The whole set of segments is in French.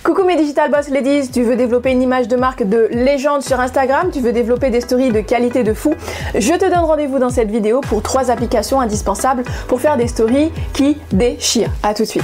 Coucou mes Digital Boss Ladies, tu veux développer une image de marque de légende sur Instagram, tu veux développer des stories de qualité de fou, je te donne rendez-vous dans cette vidéo pour 3 applications indispensables pour faire des stories qui déchirent. A tout de suite.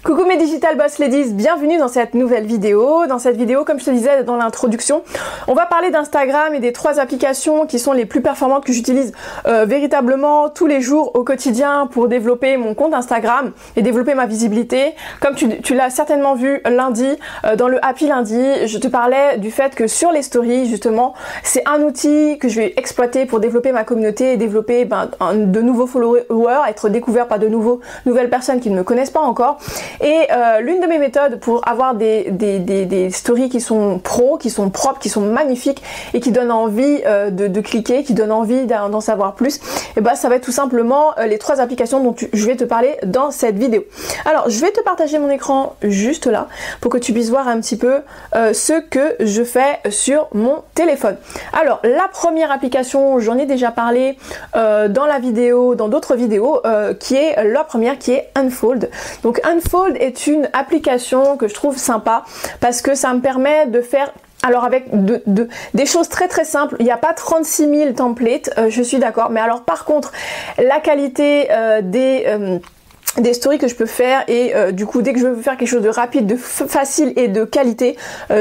Coucou mes Digital Boss Ladies, bienvenue dans cette nouvelle vidéo. Dans cette vidéo, comme je te disais dans l'introduction, on va parler d'Instagram et des 3 applications qui sont les plus performantes que j'utilise véritablement tous les jours au quotidien pour développer mon compte Instagram et développer ma visibilité. Comme tu l'as certainement vu lundi, dans le Happy Lundi, je te parlais du fait que sur les stories, justement, c'est un outil que je vais exploiter pour développer ma communauté et développer de nouveaux followers, être découvert par de nouvelles personnes qui ne me connaissent pas encore. Et l'une de mes méthodes pour avoir des stories qui sont pros, qui sont propres, qui sont magnifiques et qui donnent envie de cliquer, qui donnent envie d'en savoir plus, et ben ça va être tout simplement les 3 applications dont je vais te parler dans cette vidéo. Alors je vais te partager mon écran juste là pour que tu puisses voir un petit peu ce que je fais sur mon téléphone. Alors la première application, j'en ai déjà parlé dans la vidéo, dans d'autres vidéos, qui est la première, qui est Unfold. Donc Unfold est une application que je trouve sympa parce que ça me permet de faire avec des choses très simples. Il n'y a pas 36 000 templates, je suis d'accord, mais alors par contre la qualité des stories que je peux faire et du coup dès que je veux faire quelque chose de rapide, de facile et de qualité,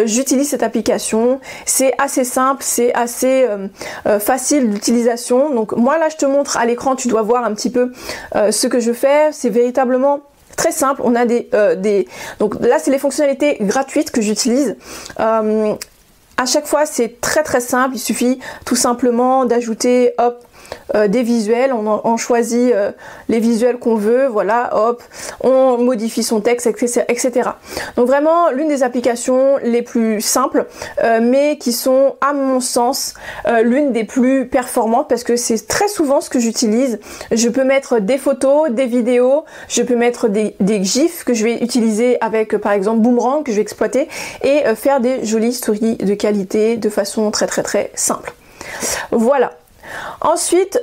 j'utilise cette application. C'est assez simple, c'est assez facile d'utilisation. Donc moi là je te montre à l'écran, tu dois voir un petit peu ce que je fais. C'est véritablement très simple. On a donc là c'est les fonctionnalités gratuites que j'utilise. À chaque fois c'est très simple, il suffit tout simplement d'ajouter des visuels, on choisit les visuels qu'on veut, voilà, hop, on modifie son texte, etc. Donc vraiment l'une des applications les plus simples, mais qui sont à mon sens l'une des plus performantes parce que c'est très souvent ce que j'utilise. Je peux mettre des photos, des vidéos, je peux mettre des gifs que je vais utiliser avec par exemple Boomerang que je vais exploiter et faire des jolies stories de qualité de façon très simple. Voilà. Ensuite,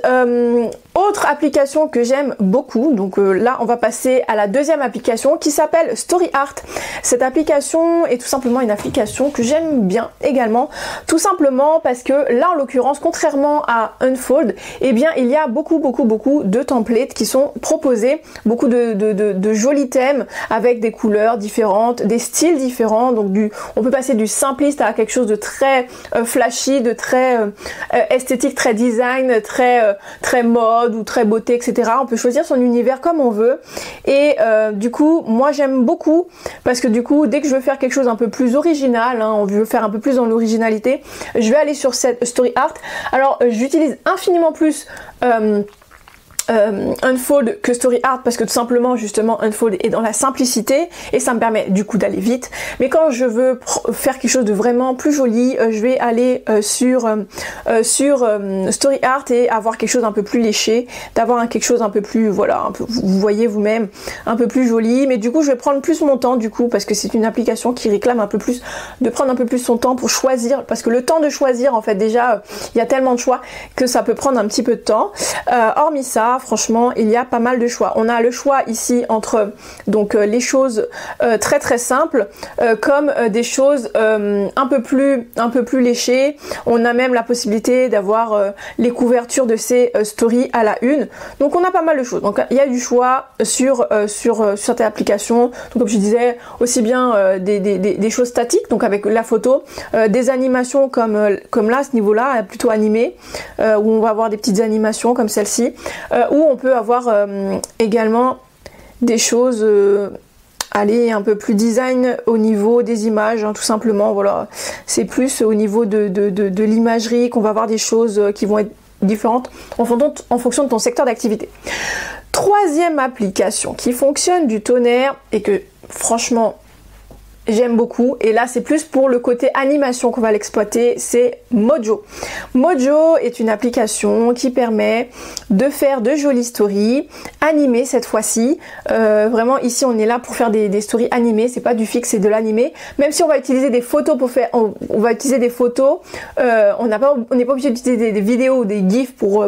autre application que j'aime beaucoup, donc là on va passer à la deuxième application qui s'appelle StoryArt. Cette application est tout simplement une application que j'aime bien également, tout simplement parce que là en l'occurrence, contrairement à Unfold, eh bien il y a beaucoup de templates qui sont proposés, beaucoup de jolis thèmes avec des couleurs différentes, des styles différents, donc on peut passer du simpliste à quelque chose de très flashy, de très esthétique, très design, très mode ou très beauté, etc. On peut choisir son univers comme on veut et du coup moi j'aime beaucoup parce que du coup dès que je veux faire quelque chose un peu plus original, on veut faire un peu plus dans l'originalité, je vais aller sur cette StoryArt. Alors j'utilise infiniment plus Unfold que StoryArt parce que tout simplement justement Unfold est dans la simplicité et ça me permet du coup d'aller vite, mais quand je veux faire quelque chose de vraiment plus joli, je vais aller sur StoryArt et avoir quelque chose un peu plus léché, d'avoir quelque chose un peu plus, voilà, un peu, vous voyez vous-même, un peu plus joli, mais du coup je vais prendre plus mon temps du coup parce que c'est une application qui réclame un peu plus de prendre un peu plus son temps pour choisir, parce que le temps de choisir en fait déjà il y a tellement de choix que ça peut prendre un petit peu de temps. Hormis ça, franchement il y a pas mal de choix. On a le choix ici entre donc les choses très simples comme des choses un peu plus léchées. On a même la possibilité d'avoir les couvertures de ces stories à la une. Donc on a pas mal de choses. Donc il y a du choix sur cette application. Donc comme je disais, aussi bien des choses statiques, donc avec la photo, des animations comme là à ce niveau-là, plutôt animées, où on va avoir des petites animations comme celle-ci. Où on peut avoir également des choses aller un peu plus design au niveau des images, tout simplement, voilà. C'est plus au niveau de l'imagerie qu'on va avoir des choses qui vont être différentes en fonction de ton secteur d'activité. Troisième application qui fonctionne du tonnerre et que franchement j'aime beaucoup, et là c'est plus pour le côté animation qu'on va l'exploiter, c'est Mojo. Mojo est une application qui permet de faire de jolies stories animées cette fois-ci. Vraiment ici on est là pour faire des stories animées, c'est pas du fixe, c'est de l'animé. Même si on va utiliser des photos pour faire, on va utiliser des photos, on n'est pas obligé d'utiliser des vidéos ou des gifs pour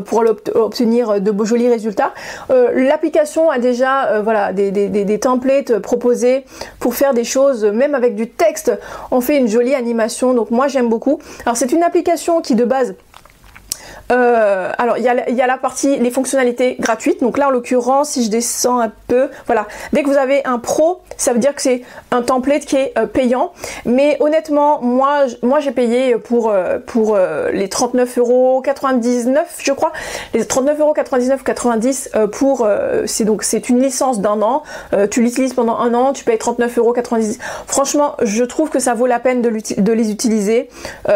obtenir de beaux jolis résultats. L'application a déjà voilà des templates proposés pour faire des choses, même avec du texte, on fait une jolie animation, donc moi j'aime beaucoup. Alors c'est une application qui de base alors il y a la partie les fonctionnalités gratuites, donc là en l'occurrence si je descends un peu, voilà, dès que vous avez un pro ça veut dire que c'est un template qui est payant, mais honnêtement moi j'ai payé pour les 39,99 € je crois, les 39,99 € ou 90 pour c'est une licence d'un an, tu l'utilises pendant un an, tu payes 39,90 €. Franchement je trouve que ça vaut la peine de les utiliser.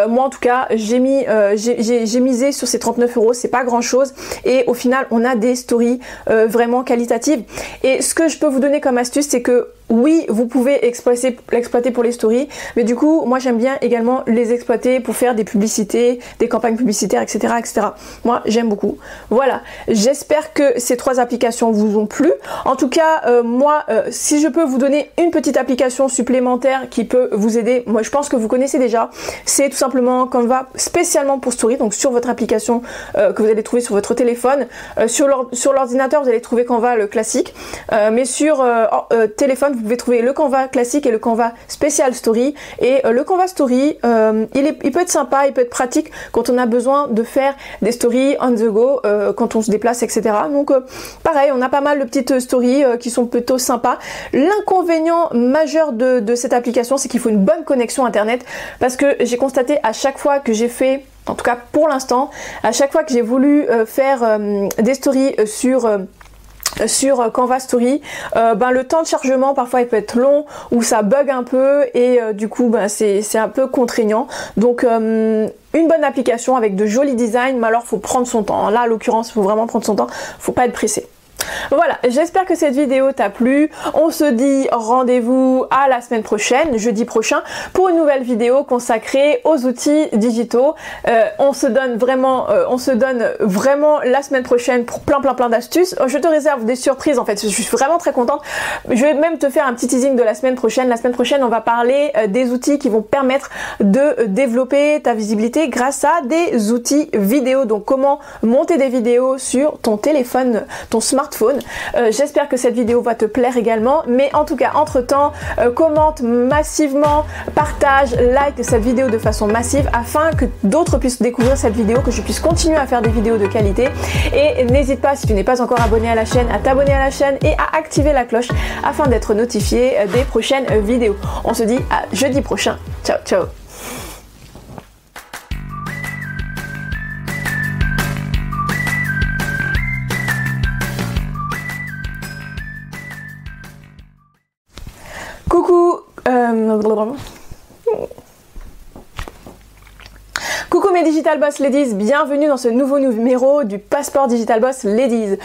Moi en tout cas j'ai misé sur ces 39 €, c'est pas grand chose, et au final on a des stories vraiment qualitatives. Et ce que je peux vous donner comme astuce, c'est que oui, vous pouvez l'exploiter pour les stories, mais du coup, moi j'aime bien également les exploiter pour faire des publicités, des campagnes publicitaires, etc. etc. Moi, j'aime beaucoup. Voilà, j'espère que ces 3 applications vous ont plu. En tout cas, moi, si je peux vous donner une petite application supplémentaire qui peut vous aider, moi je pense que vous connaissez déjà, c'est tout simplement Canva spécialement pour story, donc sur votre application que vous allez trouver sur votre téléphone. Sur l'ordinateur, vous allez trouver Canva le classique, mais sur téléphone, vous pouvez trouver le Canva classique et le Canva spécial story. Et le Canva story, il peut être sympa, il peut être pratique quand on a besoin de faire des stories on the go, quand on se déplace, etc. Donc pareil, on a pas mal de petites stories qui sont plutôt sympas. L'inconvénient majeur de cette application, c'est qu'il faut une bonne connexion internet, parce que j'ai constaté à chaque fois que j'ai fait, en tout cas pour l'instant, à chaque fois que j'ai voulu faire des stories sur Canva Story, le temps de chargement parfois il peut être long ou ça bug un peu, et du coup c'est un peu contraignant. Donc une bonne application avec de jolis designs, mais alors faut prendre son temps. Là, en l'occurrence, il faut vraiment prendre son temps, faut pas être pressé. Voilà, j'espère que cette vidéo t'a plu. On se dit rendez-vous à la semaine prochaine, jeudi prochain, pour une nouvelle vidéo consacrée aux outils digitaux. On se donne vraiment la semaine prochaine pour plein d'astuces. Je te réserve des surprises, en fait, je suis vraiment très contente. Je vais même te faire un petit teasing de la semaine prochaine. La semaine prochaine, on va parler des outils qui vont permettre de développer ta visibilité grâce à des outils vidéo. Donc comment monter des vidéos sur ton téléphone, ton smartphone. J'espère que cette vidéo va te plaire également, mais en tout cas entre temps commente massivement, partage, like cette vidéo de façon massive afin que d'autres puissent découvrir cette vidéo, que je puisse continuer à faire des vidéos de qualité. Et n'hésite pas, si tu n'es pas encore abonné à la chaîne, à t'abonner à la chaîne et à activer la cloche afin d'être notifié des prochaines vidéos. On se dit à jeudi prochain. Ciao ciao. Coucou, coucou mes Digital Boss Ladies, bienvenue dans ce nouveau numéro du Passeport Digital Boss Ladies.